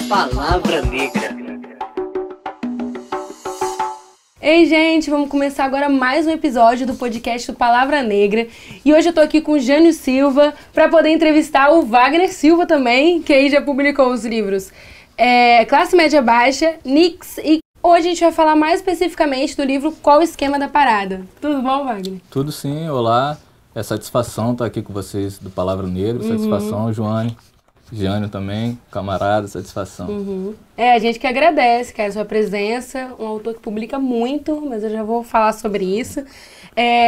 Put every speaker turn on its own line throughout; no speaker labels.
Palavra Negra.
Ei, gente, vamos começar agora mais um episódio do podcast do Palavra Negra. E hoje eu tô aqui com o Jânio Silva para poder entrevistar o Wagner Silva também, que aí já publicou os livros Classe Média Baixa, Nix, e hoje a gente vai falar mais especificamente do livro Qual o Esquema da Parada. Tudo bom, Wagner?
Tudo sim, olá. É satisfação estar aqui com vocês do Palavra Negra. Satisfação, Joane. Jânio também, camarada, satisfação.
A gente que agradece, cara, a sua presença. Um autor que publica muito, mas eu já vou falar sobre isso.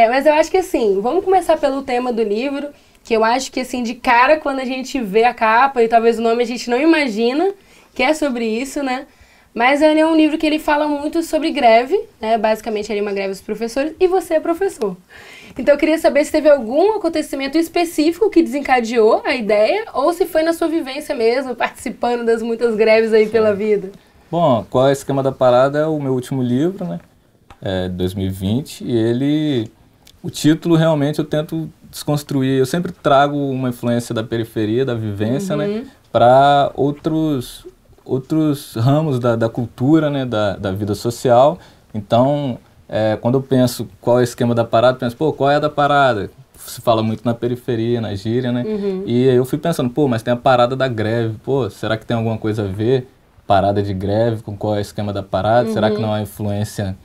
Mas eu acho que assim, vamos começar pelo tema do livro, que eu acho que assim, de cara, quando a gente vê a capa e talvez o nome a gente não imagina que é sobre isso, né? Mas ele é um livro que ele fala muito sobre greve, né? Basicamente ele é uma greve dos professores e você é professor. Então eu queria saber se teve algum acontecimento específico que desencadeou a ideia ou se foi na sua vivência mesmo, participando das muitas greves aí pela vida.
Bom, Qual é o Esquema da Parada é o meu último livro, né? 2020, e o título realmente eu tento desconstruir. Eu sempre trago uma influência da periferia, da vivência, né? Para outros ramos da cultura, né? Da vida social. Então, quando eu penso qual é o esquema da parada, eu penso, qual é a da parada? Se fala muito na periferia, na gíria, né? E aí eu fui pensando, mas tem a parada da greve. Será que tem alguma coisa a ver? Parada de greve, com qual é o esquema da parada? Será que não há influência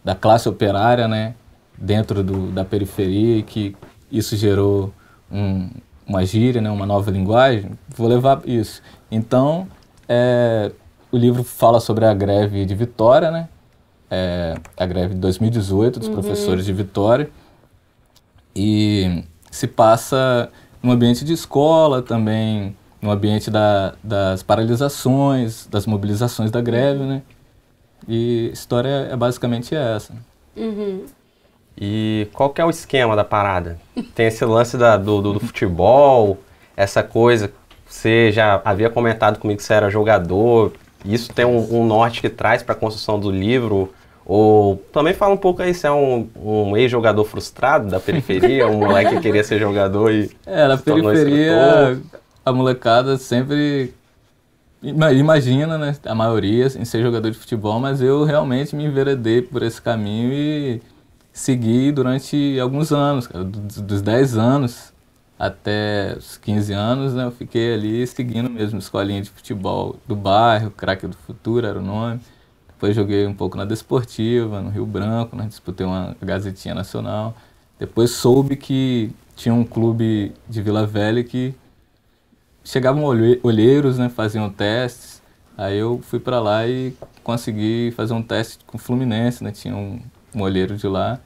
da classe operária, né? Dentro da periferia e que isso gerou uma gíria, né? Uma nova linguagem? Vou levar isso. Então, o livro fala sobre a greve de Vitória, né? A greve de 2018 dos professores de Vitória, e se passa no ambiente de escola também, no ambiente das paralisações, das mobilizações da greve, né? E a história é basicamente essa.
E qual que é o esquema da parada? Tem esse lance do futebol, essa coisa, você já havia comentado comigo que você era jogador, isso tem um norte que traz para a construção do livro. Ou também fala um pouco aí se é um ex-jogador frustrado da periferia, um moleque que queria ser jogador e
na periferia a molecada sempre imagina, né, a maioria, em ser jogador de futebol, mas eu realmente me enveredei por esse caminho e segui durante alguns anos, cara, dos 10 anos até os 15 anos, né, eu fiquei ali seguindo mesmo escolinha de futebol do bairro, Craque do Futuro era o nome. Depois joguei um pouco na Desportiva, no Rio Branco, né? Disputei uma gazetinha nacional. Depois soube que tinha um clube de Vila Velha que chegavam olheiros, né? Faziam testes. Aí eu fui para lá e consegui fazer um teste com o Fluminense, né? Tinha um olheiro de lá.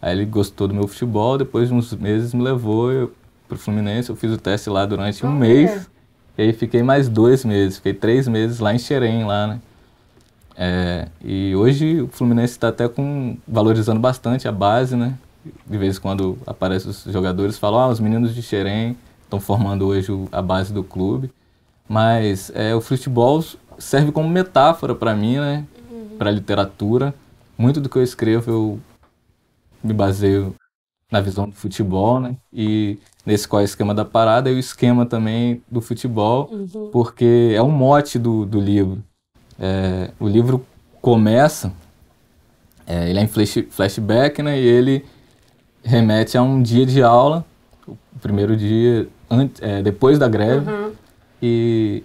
Aí ele gostou do meu futebol, depois de uns meses me levou pro Fluminense. Eu fiz o teste lá durante um mês. E aí fiquei mais 2 meses, fiquei 3 meses lá em Xerém, lá, né? E hoje o Fluminense está até valorizando bastante a base, né? De vez em quando aparecem os jogadores e falam, os meninos de Xerém estão formando hoje a base do clube. Mas o futebol serve como metáfora para mim, né? Para a literatura. Muito do que eu escrevo eu me baseio na visão do futebol, né? E nesse qual é o esquema da parada e o esquema também do futebol, porque é um mote do livro. O livro começa, ele é em flashback, né, e ele remete a um dia de aula, o primeiro dia depois da greve, e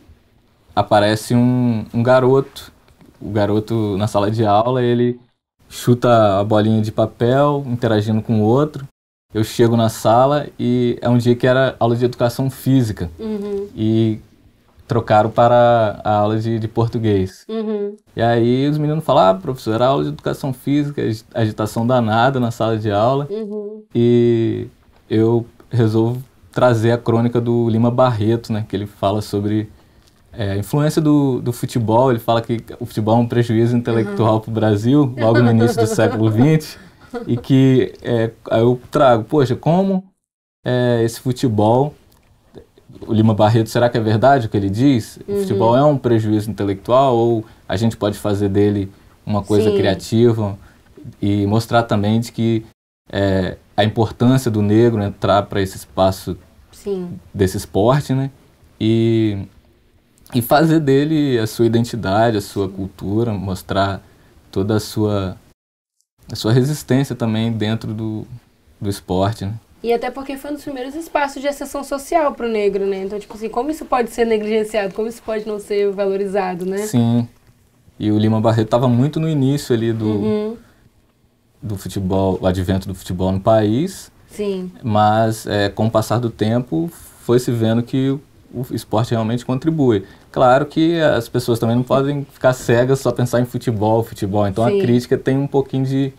aparece um garoto, o garoto na sala de aula, ele chuta a bolinha de papel, interagindo com o outro. Eu chego na sala e é um dia que era aula de educação física, e trocaram para a aula de português. E aí os meninos falam, professor, era aula de educação física, agitação danada na sala de aula. E eu resolvo trazer a crônica do Lima Barreto, né, que ele fala sobre a influência do futebol. Ele fala que o futebol é um prejuízo intelectual para o Brasil, logo no início do século XX, e que aí eu trago, como esse futebol... O Lima Barreto, será que é verdade o que ele diz? O futebol é um prejuízo intelectual ou a gente pode fazer dele uma coisa criativa e mostrar também de que a importância do negro entrar para esse espaço desse esporte, né? E e fazer dele a sua identidade, a sua cultura, mostrar toda a sua resistência também dentro do esporte, né?
E até porque foi um dos primeiros espaços de ascensão social pro negro, né? Então, tipo assim, como isso pode ser negligenciado? Como isso pode não ser valorizado, né?
Sim. E o Lima Barreto estava muito no início ali do futebol, o advento do futebol no país.
Sim.
Mas com o passar do tempo foi se vendo que o esporte realmente contribui. Claro que as pessoas também não podem ficar cegas só pensar em futebol. Então
Sim.
a crítica tem um pouquinho de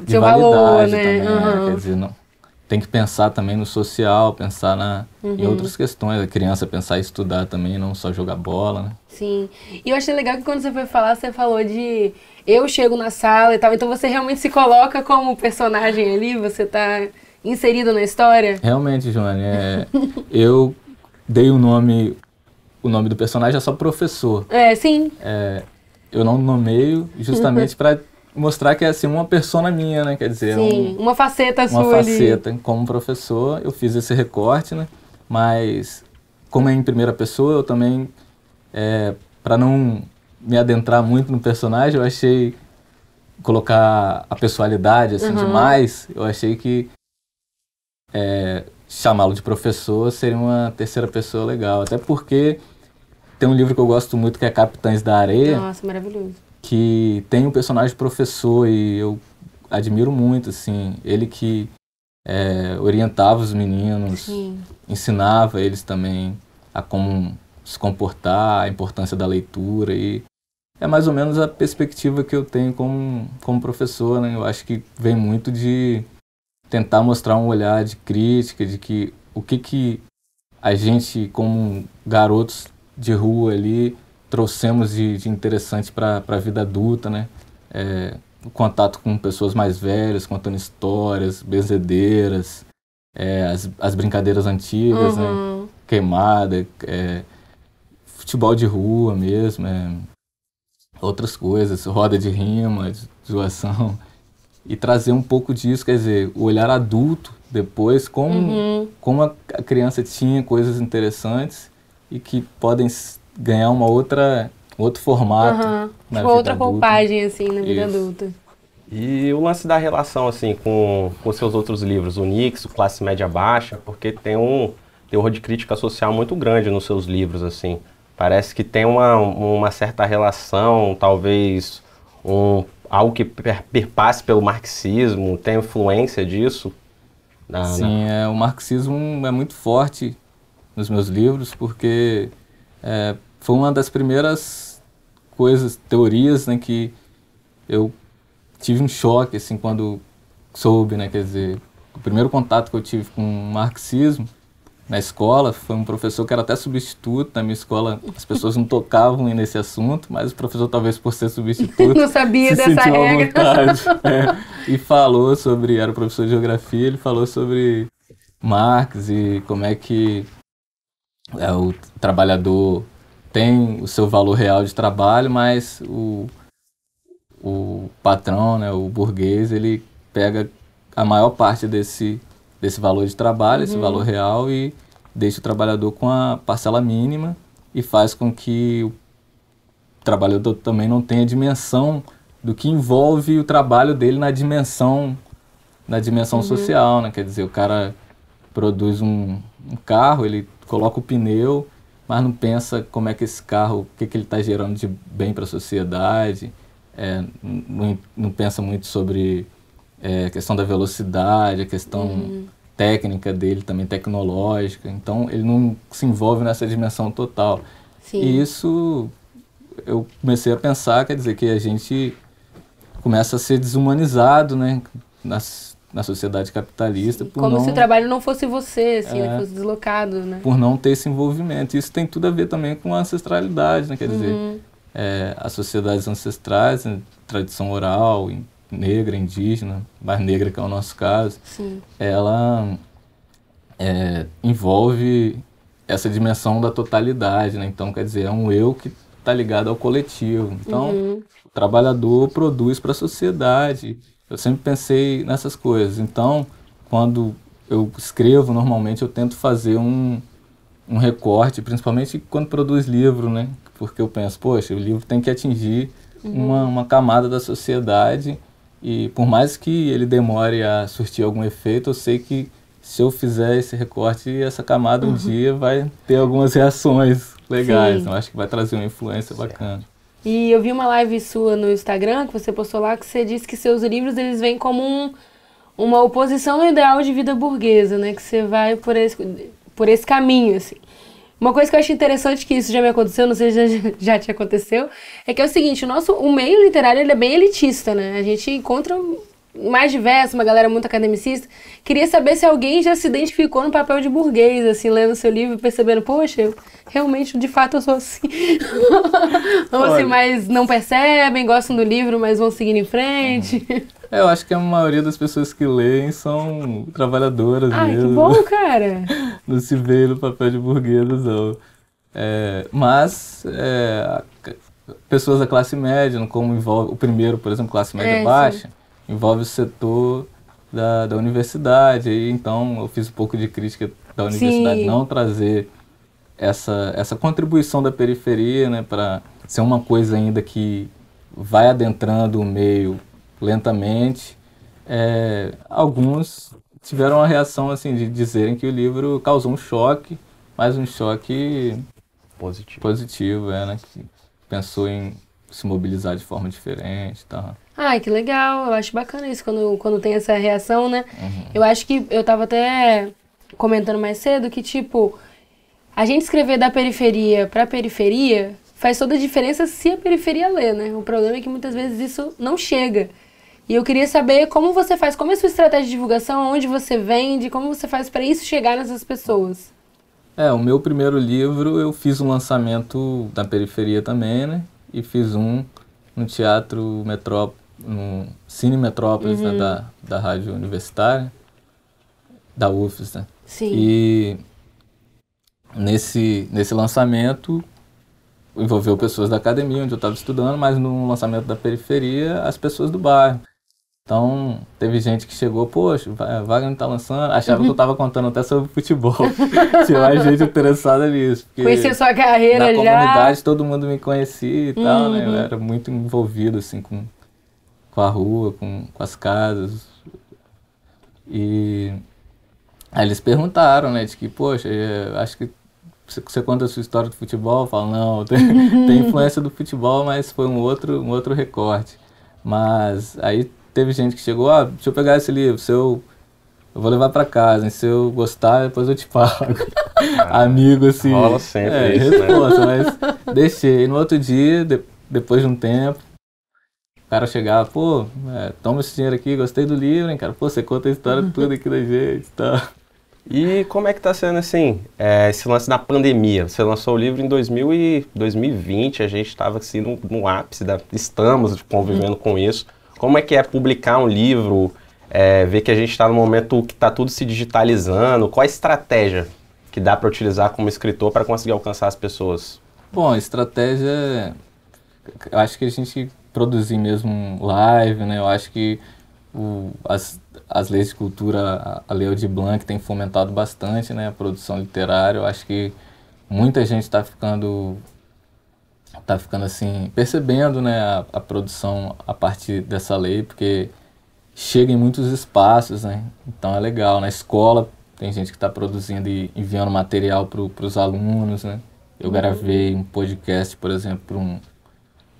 Seu
validade
valor, né?
também, né? Quer dizer, não, tem que pensar também no social, pensar em outras questões. A criança pensar em estudar também, não só jogar bola, né?
Sim. E eu achei legal que quando você foi falar, você falou de eu chego na sala e tal. Então você realmente se coloca como personagem ali? Você tá inserido na história?
Realmente, Joane, eu dei o nome do personagem é só professor.
Sim.
Eu não nomeio justamente para mostrar que é assim uma persona minha, né? Quer dizer,
Sim, uma faceta
uma
sua ali.
faceta. Como professor, eu fiz esse recorte, né? Mas como é em primeira pessoa, eu também, para não me adentrar muito no personagem, eu achei colocar a pessoalidade assim demais. Eu achei que chamá-lo de professor seria uma terceira pessoa legal. Até porque tem um livro que eu gosto muito que é Capitães da Areia.
Nossa, maravilhoso.
Que tem um personagem professor e eu admiro muito, assim, ele que orientava os meninos,
Sim.
ensinava eles também a como se comportar, a importância da leitura e é mais ou menos a perspectiva que eu tenho como professor, né? Eu acho que vem muito de tentar mostrar um olhar de crítica, de que o que a gente, como garotos de rua ali, trouxemos de interessante para a vida adulta, né? O contato com pessoas mais velhas, contando histórias, benzedeiras, as brincadeiras antigas, né? Queimada, futebol de rua mesmo, outras coisas, roda de rima, zoação. E trazer um pouco disso, quer dizer, o olhar adulto depois, como a criança tinha coisas interessantes e que podem ganhar outro formato na vida
outra
adulta.
roupagem, assim, na vida
Isso.
adulta.
E o lance da relação, assim, com seus outros livros, o Nix, o Classe Média Baixa, porque tem um teor de crítica social muito grande nos seus livros, assim. Parece que tem uma certa relação, talvez algo que perpasse pelo marxismo, tem influência disso?
Sim, o marxismo é muito forte nos meus livros, porque foi uma das primeiras teorias, né, que eu tive um choque, assim, quando soube, né, quer dizer, o primeiro contato que eu tive com o marxismo na escola foi um professor que era até substituto. Na minha escola as pessoas não tocavam nesse assunto, mas o professor, talvez por ser substituto,
não sabia
se
dessa
sentiu à
regra.
vontade. E falou sobre, era professor de geografia, ele falou sobre Marx e como é que o trabalhador tem o seu valor real de trabalho, mas o patrão, né, o burguês, ele pega a maior parte desse valor de trabalho, esse valor real, e deixa o trabalhador com a parcela mínima e faz com que o trabalhador também não tenha dimensão do que envolve o trabalho dele na dimensão social, né? Quer dizer, o cara produz um carro, ele coloca o pneu, mas não pensa como é que esse carro, o que ele está gerando de bem para a sociedade, não pensa muito sobre a questão da velocidade, a questão técnica dele, também tecnológica. Então, ele não se envolve nessa dimensão total.
Sim.
E isso, eu comecei a pensar, quer dizer, que a gente começa a ser desumanizado, né, na sociedade capitalista.
Como se o trabalho não fosse você, assim, fosse deslocado, né?
Por não ter esse envolvimento. Isso tem tudo a ver também com a ancestralidade, né, quer dizer, as sociedades ancestrais, né, tradição oral, negra, indígena, mais negra que é o nosso caso,
Sim.
Ela envolve essa dimensão da totalidade, né? Então, quer dizer, é um eu que está ligado ao coletivo. Então, o trabalhador produz para a sociedade. Eu sempre pensei nessas coisas. Então, quando eu escrevo, normalmente eu tento fazer um um recorte, principalmente quando produz livro, né? Porque eu penso, poxa, o livro tem que atingir uma camada da sociedade e por mais que ele demore a surtir algum efeito, eu sei que se eu fizer esse recorte, essa camada um dia vai ter algumas reações legais.
Sim.
Então acho que vai trazer uma influência bacana.
E eu vi uma live sua no Instagram, que você postou lá, que você disse que seus livros, eles vêm como uma oposição ao ideal de vida burguesa, né? Que você vai por esse caminho, assim. Uma coisa que eu acho interessante, que isso já me aconteceu, não sei se já te aconteceu, é que é o seguinte, o meio literário, ele é bem elitista, né? A gente encontra mais diverso, uma galera muito academicista. Queria saber se alguém já se identificou no papel de burguês, assim, lendo seu livro e percebendo, poxa, eu realmente, de fato, eu sou assim. Ou assim, mas não percebem, gostam do livro, mas vão seguindo em frente.
Eu acho que a maioria das pessoas que leem são trabalhadoras mesmo.
Que bom, cara!
Não se vê no papel de burguesas, não. Mas pessoas da classe média, como envolve o primeiro, por exemplo, classe média baixa, envolve o setor da universidade. E, então eu fiz um pouco de crítica da universidade não trazer essa contribuição da periferia, né, para ser uma coisa ainda que vai adentrando o meio lentamente. Alguns tiveram a reação assim de dizerem que o livro causou um choque, mas um choque positivo, né, que pensou em se mobilizar de forma diferente, tá?
Que legal, eu acho bacana isso quando tem essa reação, né? Eu acho que eu tava até comentando mais cedo que, tipo, a gente escrever da periferia pra periferia faz toda a diferença se a periferia lê, né? O problema é que muitas vezes isso não chega. E eu queria saber como você faz, como é a sua estratégia de divulgação, onde você vende, como você faz para isso chegar nessas pessoas.
O meu primeiro livro eu fiz um lançamento na periferia também, né? E fiz um no Teatro Metrópole, no Cine Metrópolis, né, da Rádio Universitária, da UFES, né?
Sim.
E nesse lançamento envolveu pessoas da academia, onde eu estava estudando, mas no lançamento da periferia, as pessoas do bairro. Então, teve gente que chegou, poxa, Wagner tá lançando, achava que eu estava contando até sobre futebol. Tinha mais gente interessada nisso.
Conhecia sua carreira já.
Na comunidade, todo mundo me conhecia e tal, né? Eu era muito envolvido, assim, com a rua, com as casas. E aí eles perguntaram, né, de que, poxa, acho que você conta a sua história do futebol, eu falo, não, tem influência do futebol, mas foi um outro recorte. Mas aí teve gente que chegou, deixa eu pegar esse livro, eu vou levar pra casa, e se eu gostar, depois eu te pago. Amigo, assim.
Rola sempre isso,
resposta, né? Mas deixei. E no outro dia, depois de um tempo, o cara chegava, toma esse dinheiro aqui, gostei do livro, hein, cara, você conta a história tudo aqui da gente e tal.
E como é que tá sendo, assim, esse lance da pandemia? Você lançou o livro em 2020, a gente estava assim, no ápice, estamos convivendo com isso. Como é que é publicar um livro, ver que a gente está no momento que está tudo se digitalizando? Qual a estratégia que dá para utilizar como escritor para conseguir alcançar as pessoas?
Bom, a estratégia, eu acho que a gente produzir mesmo live, né? Eu acho que as leis de cultura, a Lei Aldir Blanc tem fomentado bastante, né, a produção literária. Eu acho que muita gente está ficando assim, percebendo, né, a produção a partir dessa lei, porque chega em muitos espaços, né, então é legal. Na escola tem gente que está produzindo e enviando material para os alunos, né. Eu gravei um podcast, por exemplo, para um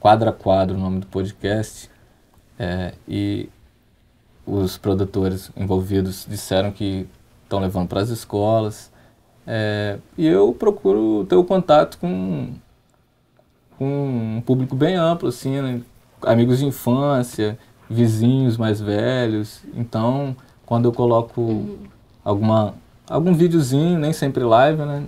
Quadro a Quadro, o nome do podcast, e os produtores envolvidos disseram que estão levando para as escolas, e eu procuro ter o contato com um público bem amplo, assim, né? Amigos de infância, vizinhos mais velhos. Então, quando eu coloco algum videozinho, nem sempre live, né?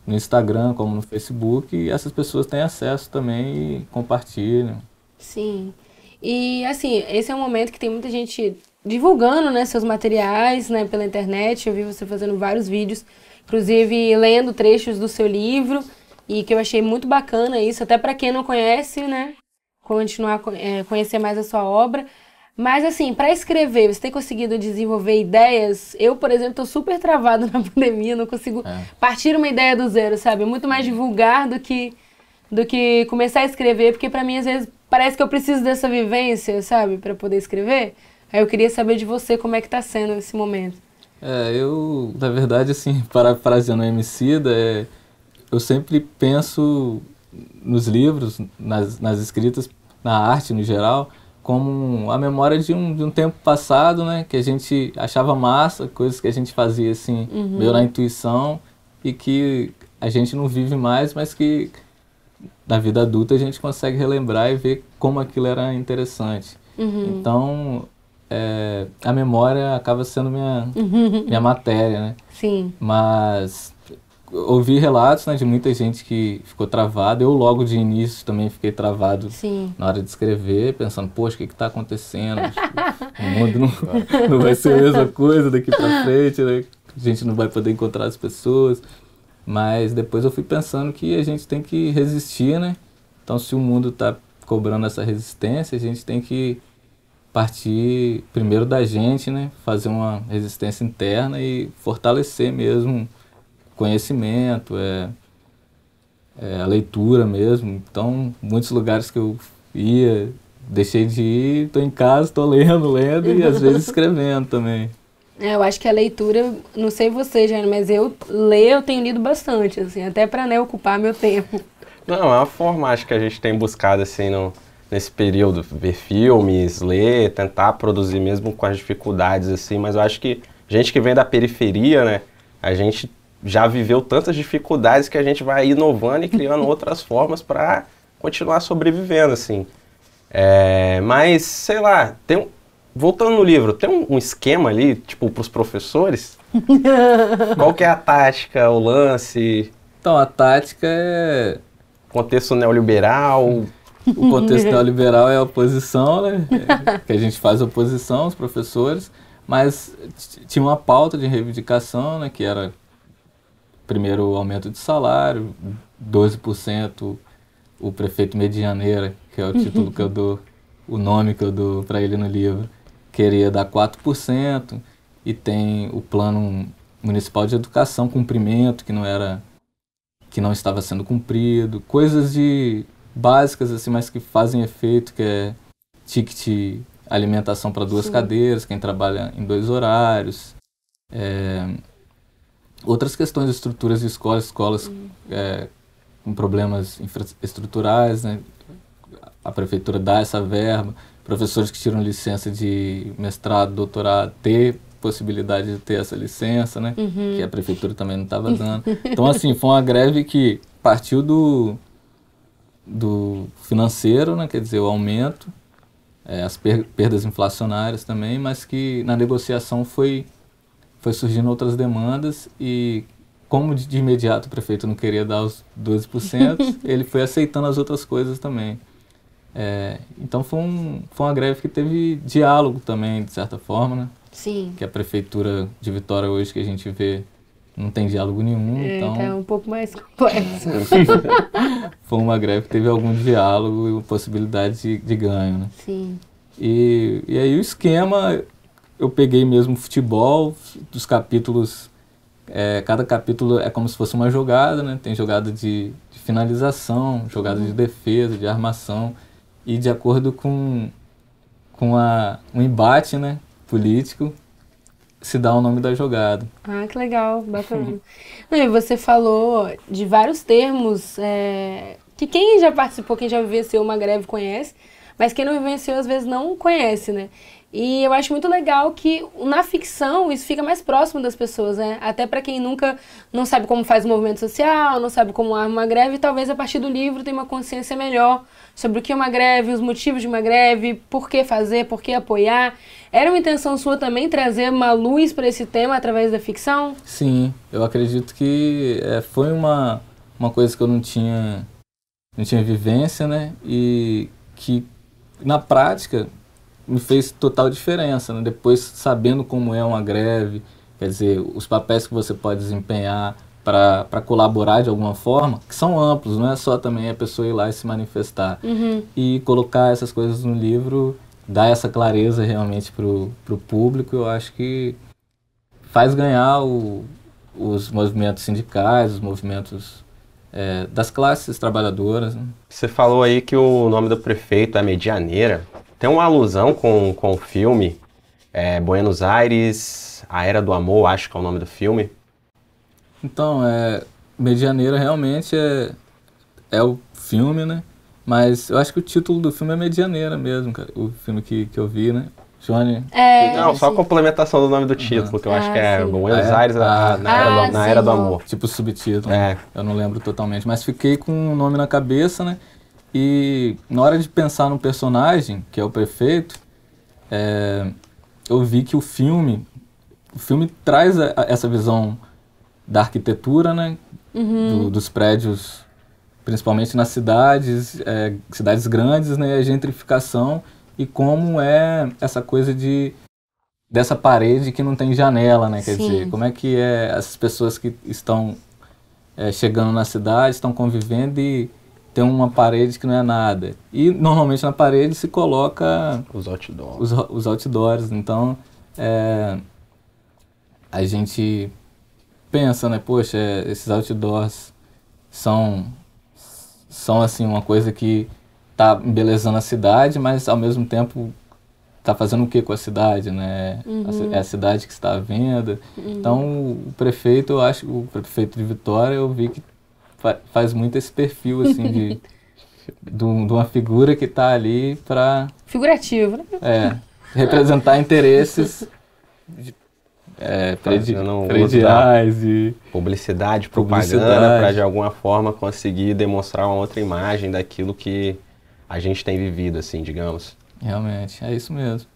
No Instagram, como no Facebook, e essas pessoas têm acesso também e compartilham.
Sim. E, assim, esse é um momento que tem muita gente divulgando, né, seus materiais, né, pela internet. Eu vi você fazendo vários vídeos, inclusive lendo trechos do seu livro, e que eu achei muito bacana isso, até para quem não conhece, né, continuar a conhecer mais a sua obra. Mas, assim, para escrever, você tem conseguido desenvolver ideias? Eu, por exemplo, tô super travada na pandemia, não consigo partir uma ideia do zero, sabe? É muito mais divulgar do que começar a escrever, porque para mim, às vezes, parece que eu preciso dessa vivência, sabe? Para poder escrever. Aí eu queria saber de você como é que tá sendo esse momento.
Eu, na verdade, assim, parafraseando o Emicida, eu sempre penso nos livros, nas escritas, na arte no geral, como a memória de um tempo passado, né? Que a gente achava massa, coisas que a gente fazia assim, meio na intuição, e que a gente não vive mais, mas que na vida adulta a gente consegue relembrar e ver como aquilo era interessante. Então, a memória acaba sendo minha matéria, né?
Sim.
Mas ouvi relatos, né, de muita gente que ficou travada. Eu logo de início também fiquei travado na hora de escrever, pensando, poxa, o que está acontecendo? O mundo não vai ser a mesma coisa daqui para frente, né? A gente não vai poder encontrar as pessoas. Mas depois eu fui pensando que a gente tem que resistir, né? Então, se o mundo está cobrando essa resistência, a gente tem que partir primeiro da gente, né? Fazer uma resistência interna e fortalecer mesmo conhecimento, a leitura mesmo. Então, muitos lugares que eu ia, deixei de ir, estou em casa, estou lendo e às vezes escrevendo também.
Eu acho que a leitura, não sei você, Jane, mas eu tenho lido bastante, assim, até para, né, ocupar meu tempo.
Não, é uma forma, acho que a gente tem buscado, assim, nesse período, ver filmes, ler, tentar produzir mesmo com as dificuldades, assim, mas eu acho que gente que vem da periferia, né, a gente já viveu tantas dificuldades que a gente vai inovando e criando outras formas para continuar sobrevivendo, assim. Mas, sei lá, voltando no livro, tem um esquema ali, tipo, para os professores? Qual que é a tática, o lance?
Então, a tática é...
Contexto neoliberal.
O contexto neoliberal é a oposição, né? Que a gente faz oposição, os professores, mas tinha uma pauta de reivindicação, né? Que era, primeiro, o aumento de salário, 12%, o prefeito Medianeira, que é o título que eu dou, o nome que eu dou para ele no livro, queria dar 4%, e tem o plano municipal de educação, cumprimento, que não estava sendo cumprido, coisas básicas, assim, mas que fazem efeito, que é ticket alimentação para 2 cadeiras, quem trabalha em 2 horários, outras questões de estruturas de escolas com problemas infraestruturais, né? A prefeitura dá essa verba, professores que tiram licença de mestrado, doutorado, ter possibilidade de ter essa licença, né? Que a prefeitura também não estava dando. Então, assim, foi uma greve que partiu do financeiro, né? Quer dizer, o aumento, as perdas inflacionárias também, mas que na negociação foi surgindo outras demandas e, como de imediato o prefeito não queria dar os 12%, ele foi aceitando as outras coisas também. Então foi uma greve que teve diálogo também, de certa forma, né?
Sim.
Que a prefeitura de Vitória hoje que a gente vê não tem diálogo nenhum, então...
É um pouco mais complexo.
Foi uma greve que teve algum diálogo e possibilidade de ganho, né?
Sim.
E aí o esquema, eu peguei mesmo futebol, dos capítulos, cada capítulo é como se fosse uma jogada, né? Tem jogada de finalização, jogada de defesa, de armação, e de acordo com um embate, né, político, se dá o nome da jogada.
Ah, que legal, bacana. E você falou de vários termos que quem já participou, quem já vivenciou uma greve conhece, mas quem não vivenciou às vezes não conhece, né? E eu acho muito legal que na ficção isso fica mais próximo das pessoas, né? Até para quem não sabe como faz o movimento social, não sabe como arma uma greve, talvez a partir do livro tenha uma consciência melhor sobre o que é uma greve, os motivos de uma greve, por que fazer, por que apoiar. Era uma intenção sua também trazer uma luz para esse tema através da ficção?
Sim, eu acredito que foi uma coisa que eu não tinha vivência, né? E que na prática me fez total diferença, né? Depois, sabendo como é uma greve, quer dizer, os papéis que você pode desempenhar para colaborar de alguma forma, que são amplos, não é só também a pessoa ir lá e se manifestar. E colocar essas coisas no livro dar essa clareza realmente pro público, eu acho que faz ganhar os movimentos sindicais, os movimentos das classes trabalhadoras, né?
Você falou aí que o nome do prefeito é Medianeira. Tem uma alusão com o filme Buenos Aires, A Era do Amor, acho que é o nome do filme.
Então, Medianeira realmente é o filme, né? Mas eu acho que o título do filme é Medianeira mesmo, cara. O filme que eu vi, né? Johnny.
Não, só a complementação do nome do título, que eu acho que é
sim.
Buenos Aires na Era do Amor.
Tipo subtítulo. Eu não lembro totalmente. Mas fiquei com o nome na cabeça, né? E na hora de pensar no personagem, que é o prefeito, eu vi que o filme traz essa visão da arquitetura, né? Dos prédios, principalmente nas cidades grandes, né? A gentrificação e como é essa coisa dessa parede que não tem janela, né? Quer dizer, como é que essas pessoas que estão chegando na cidade, estão convivendo e tem uma parede que não é nada. E normalmente na parede se coloca
os outdoors.
Os outdoors. Então, a gente pensa, né? Poxa, esses outdoors são assim uma coisa que tá embelezando a cidade, mas ao mesmo tempo tá fazendo o que com a cidade, né? É a cidade que está à venda. Então, o prefeito de Vitória, eu vi que faz muito esse perfil, assim, de uma figura que está ali para...
Figurativo, né?
Representar interesses prediais e...
Publicidade, propaganda, para de alguma forma conseguir demonstrar uma outra imagem daquilo que a gente tem vivido, assim, digamos.
Realmente, é isso mesmo.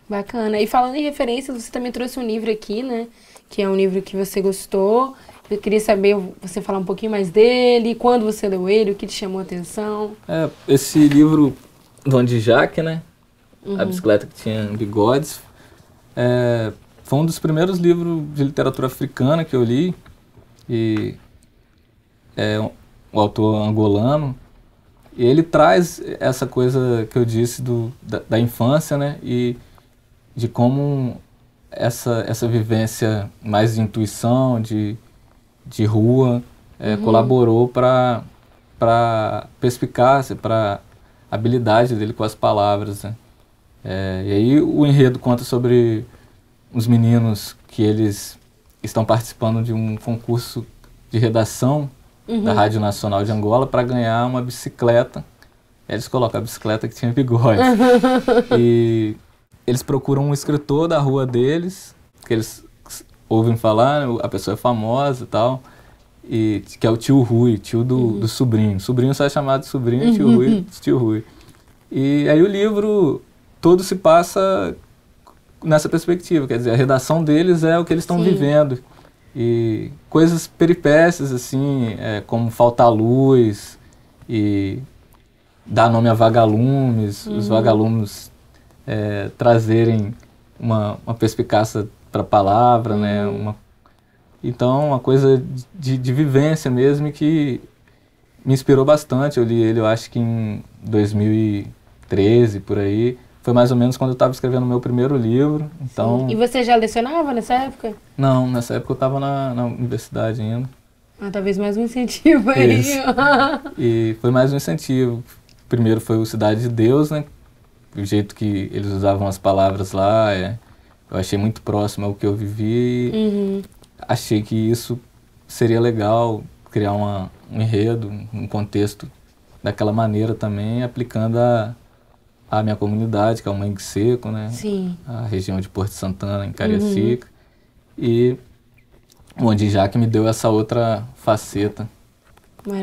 Bacana. E falando em referências, você também trouxe um livro aqui, né? Que é um livro que você gostou. Eu queria saber, você falar um pouquinho mais dele, quando você leu ele, o que te chamou a atenção.
Esse livro do Andy Jack, né? A Bicicleta que Tinha Bigodes. Foi um dos primeiros livros de literatura africana que eu li. E é um autor angolano. E ele traz essa coisa que eu disse da infância, né? E de como essa vivência mais de intuição, de rua, colaborou para perspicácia, para habilidade dele com as palavras, né? E aí o enredo conta sobre os meninos que eles estão participando de um concurso de redação da Rádio Nacional de Angola para ganhar uma bicicleta. Eles colocam a bicicleta que tinha bigode. E eles procuram um escritor da rua deles, que eles ouvem falar, a pessoa é famosa e tal, e que é o tio Rui, tio do sobrinho. Sobrinho só é chamado de sobrinho, tio Rui. E aí o livro todo se passa nessa perspectiva, quer dizer, a redação deles é o que eles estão vivendo. E coisas peripécias, assim, como faltar luz e dar nome a vagalumes, os vagalumes trazerem uma perspicácia para a palavra, né? Então, uma coisa de vivência mesmo que me inspirou bastante. Eu li ele, eu acho que em 2013, por aí. Foi mais ou menos quando eu estava escrevendo o meu primeiro livro. Então...
E você já lecionava nessa época?
Não, nessa época eu estava na universidade ainda.
Talvez mais um incentivo aí.
E foi mais um incentivo. Primeiro foi o Cidade de Deus, né? O jeito que eles usavam as palavras lá, eu achei muito próximo ao que eu vivi. E achei que isso seria legal, criar um enredo, um contexto daquela maneira também, aplicando a minha comunidade, que é o Mangue Seco, né?
Sim.
A região de Porto Santana, em Cariacica. E onde Jaque me deu essa outra faceta,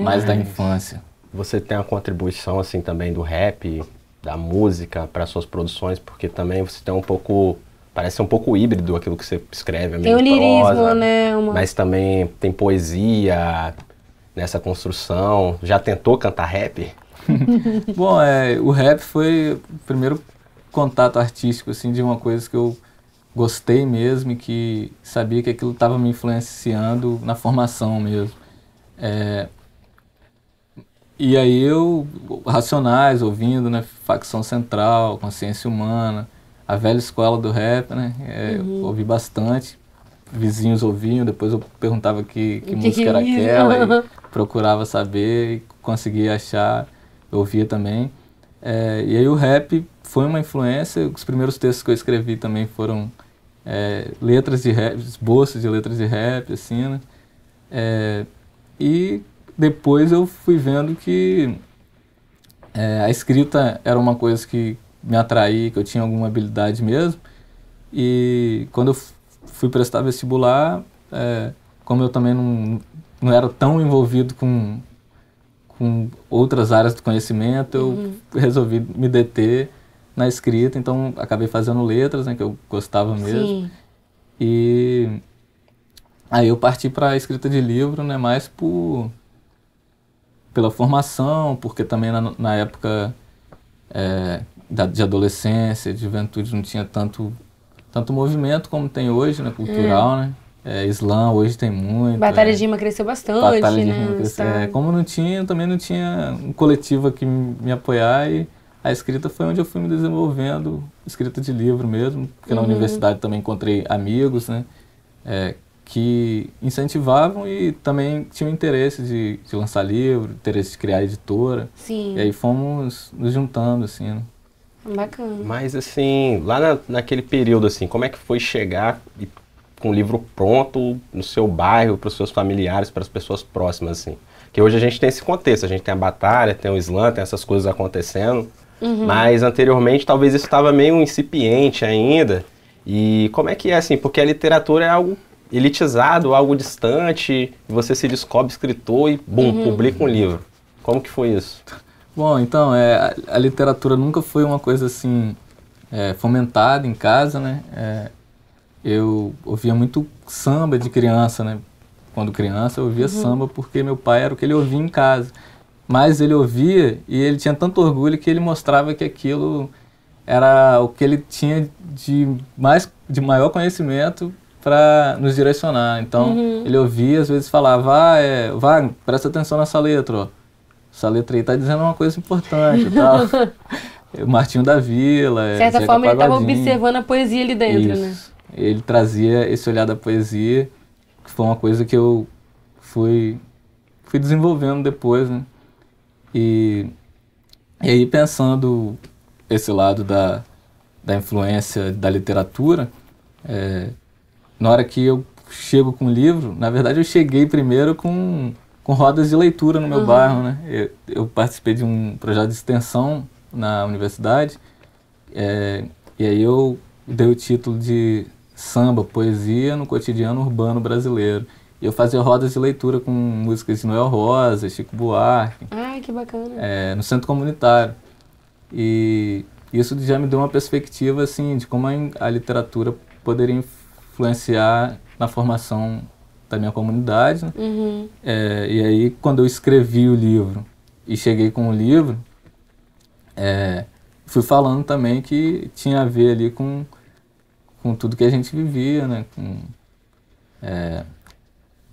mais da infância.
Você tem uma contribuição, assim, também do rap, da música para suas produções, porque também você tem um pouco... Parece um pouco híbrido aquilo que você escreve,
tem o lirismo, né?
Mas também tem poesia nessa construção. Já tentou cantar rap?
Bom, o rap foi o primeiro contato artístico, assim, de uma coisa que eu gostei mesmo e que sabia que aquilo estava me influenciando na formação mesmo. E aí eu, Racionais, ouvindo, né? Facção Central, Consciência Humana, a velha escola do rap, né? Eu ouvi bastante. Vizinhos ouviam, depois eu perguntava que música era aquela, e procurava saber e conseguia achar, eu ouvia também. E aí o rap foi uma influência, os primeiros textos que eu escrevi também foram letras de rap, esboços de letras de rap, assim, né? E depois eu fui vendo que a escrita era uma coisa que me atraía, que eu tinha alguma habilidade mesmo. E quando eu fui prestar vestibular, como eu também não era tão envolvido com outras áreas do conhecimento, eu resolvi me deter na escrita, então acabei fazendo letras, né, que eu gostava mesmo.
Sim.
E aí eu parti para a escrita de livro, né, mais pela formação, porque também na época de adolescência, de juventude, não tinha tanto movimento como tem hoje, né, cultural, né? Islã hoje tem muito.
Batalha de Rima cresceu bastante,
Batalha de
né?
Rima cresceu. Como não tinha, também não tinha um coletivo que me apoiar, e a escrita foi onde eu fui me desenvolvendo, escrita de livro mesmo, porque na universidade também encontrei amigos, né? Que incentivavam e também tinham interesse de lançar livro, interesse de criar editora.
Sim.
E aí fomos nos juntando, assim, né?
Bacana.
Mas assim, lá naquele período, assim, como é que foi chegar com o livro pronto no seu bairro, para os seus familiares, para as pessoas próximas, assim? Porque hoje a gente tem esse contexto, a gente tem a batalha, tem o Islã, tem essas coisas acontecendo, mas anteriormente talvez isso estava meio incipiente ainda. E como é que é, assim, porque a literatura é algo elitizado, algo distante, e você se descobre escritor e, bum, publica um livro. Como que foi isso?
Bom, então, a literatura nunca foi uma coisa assim fomentada em casa, né? Eu ouvia muito samba de criança, né? Quando criança eu ouvia samba porque meu pai era o que ele ouvia em casa. Mas ele ouvia e ele tinha tanto orgulho que ele mostrava que aquilo era o que ele tinha de maior conhecimento para nos direcionar. Então, ele ouvia, às vezes falava, Wagner, presta atenção nessa letra, ó. Essa letra aí tá dizendo uma coisa importante e tal. O Martinho da Vila,
de certa
Zeca
forma, ele estava
Pagodinho.
observando a poesia ali dentro, né?
Ele trazia esse olhar da poesia, que foi uma coisa que eu fui desenvolvendo depois, né? E aí, pensando esse lado da influência da literatura, na hora que eu chego com o livro, na verdade eu cheguei primeiro com rodas de leitura no meu bairro, né? Eu participei de um projeto de extensão na universidade, e aí eu dei o título de Samba, Poesia no Cotidiano Urbano Brasileiro. E eu fazia rodas de leitura com músicas de Noel Rosa, Chico Buarque.
Ai, que bacana.
No centro comunitário. E isso já me deu uma perspectiva, assim, de como a literatura poderia influenciar na formação da minha comunidade, né? E aí, quando eu escrevi o livro e cheguei com o livro, fui falando também que tinha a ver ali com tudo que a gente vivia, né? Com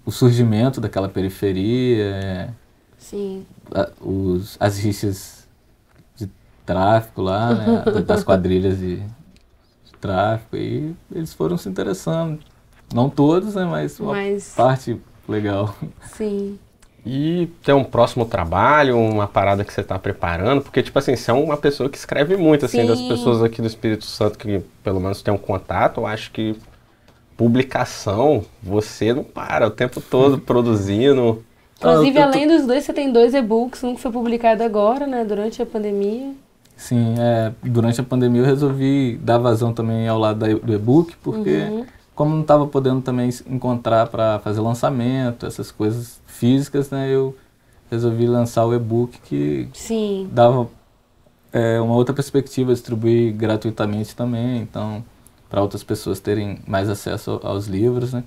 o surgimento daquela periferia,
Sim.
as rixas de tráfico lá, né? Das quadrilhas de tráfico, e eles foram se interessando. Não todos, né? Mas uma parte legal.
Sim.
E tem um próximo trabalho, uma parada que você está preparando? Porque, tipo assim, você é uma pessoa que escreve muito, assim, das pessoas aqui do Espírito Santo que pelo menos tem um contato. Eu acho que publicação, você não para o tempo todo produzindo.
Inclusive, além dos dois, você tem 2 e-books, um que foi publicado agora, né, durante a pandemia.
Sim, durante a pandemia eu resolvi dar vazão também ao lado do e-book, porque como não estava podendo também encontrar para fazer lançamento, essas coisas físicas, né, eu resolvi lançar o e-book que dava uma outra perspectiva, distribuir gratuitamente também, então, para outras pessoas terem mais acesso aos livros, né.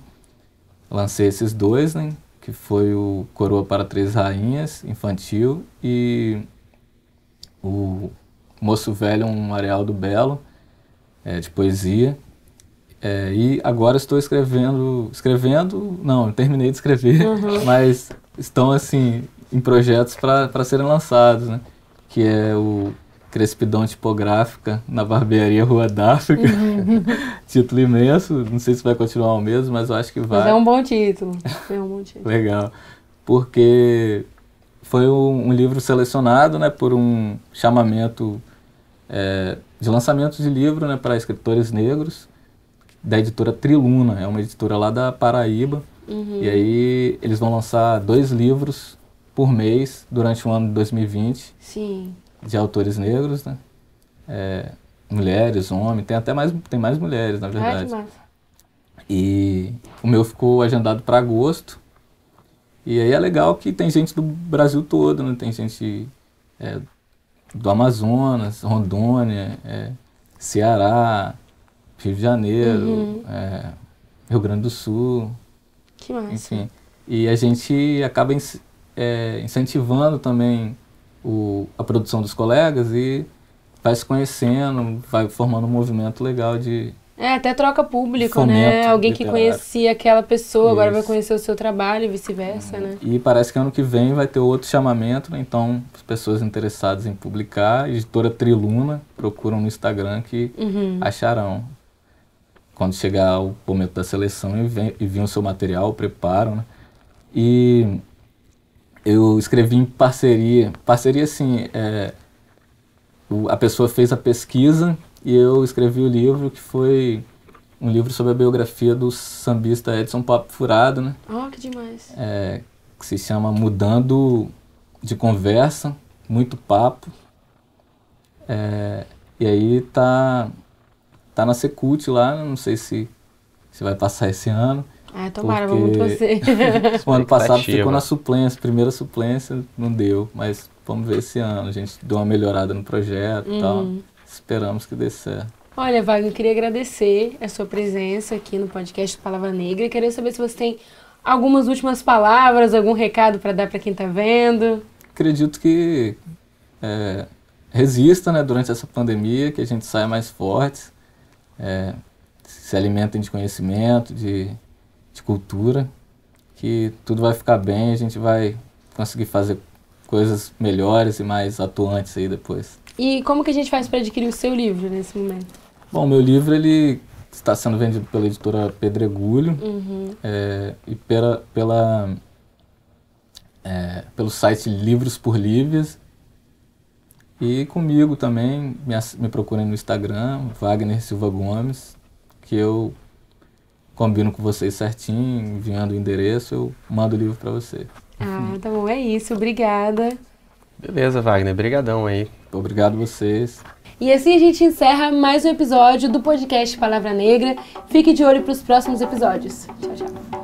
Lancei esses 2, né, que foi o Coroa para Três Rainhas, infantil, e o Moço Velho, um Areal do Belo, de poesia. E agora estou escrevendo, não, terminei de escrever, mas estão assim, em projetos para serem lançados, né? Que é o Crespidão Tipográfica na Barbearia Rua d'África. Título imenso, não sei se vai continuar o mesmo, mas eu acho que vai.
Mas é um bom título. É um bom título.
Legal. Porque foi um livro selecionado, né, por um chamamento de lançamento de livro, né, para escritores negros, da editora Triluna. É uma editora lá da Paraíba. E aí eles vão lançar 2 livros por mês durante o ano de 2020.
Sim.
De autores negros, né? Mulheres, homens, tem mais mulheres, na verdade.
Que massa.
E o meu ficou agendado para agosto. E aí é legal que tem gente do Brasil todo, né? Tem gente do Amazonas, Rondônia, Ceará, Rio de Janeiro, Rio Grande do Sul.
Que massa.
Enfim. E a gente acaba incentivando também a produção dos colegas e vai se conhecendo, vai formando um movimento legal de...
até troca público,
fomento
né? Alguém que
literário.
conhecia aquela pessoa, agora vai
Isso.
conhecer o seu trabalho e vice-versa, né?
E parece que ano que vem vai ter outro chamamento, né? Então as pessoas interessadas em publicar, editora Triluna, procuram no Instagram que acharão. Quando chegar o momento da seleção, enviam o seu material, preparam, né? E eu escrevi em parceria assim, a pessoa fez a pesquisa e eu escrevi o livro, que foi um livro sobre a biografia do sambista Edson Papo Furado, né?
Que demais.
Que se chama Mudando de Conversa, Muito Papo. E aí tá na Secult lá, não sei se vai passar esse ano.
Tomara, vamos torcer.
O ano passado ficou na suplência, primeira suplência, não deu, mas vamos ver esse ano. A gente deu uma melhorada no projeto e tal. Esperamos que dê certo.
Olha, Wagner, eu queria agradecer a sua presença aqui no podcast Palavra Negra. Queria saber se você tem algumas últimas palavras, algum recado para dar para quem está vendo.
Acredito que resista, né, durante essa pandemia, que a gente saia mais fortes, se alimentem de conhecimento, de cultura, que tudo vai ficar bem, a gente vai conseguir fazer coisas melhores e mais atuantes aí depois.
E como que a gente faz para adquirir o seu livro nesse momento?
Bom, meu livro ele está sendo vendido pela editora Pedregulho e pelo site Livros por Lívias, e comigo também, me procurem no Instagram, Wagner Silva Gomes, que eu combino com vocês certinho, enviando o endereço, eu mando o livro para você.
Tá bom, é isso, obrigada.
Beleza, Wagner, brigadão aí.
Obrigado a vocês.
E assim a gente encerra mais um episódio do podcast Palavra Negra. Fique de olho para os próximos episódios. Tchau, tchau.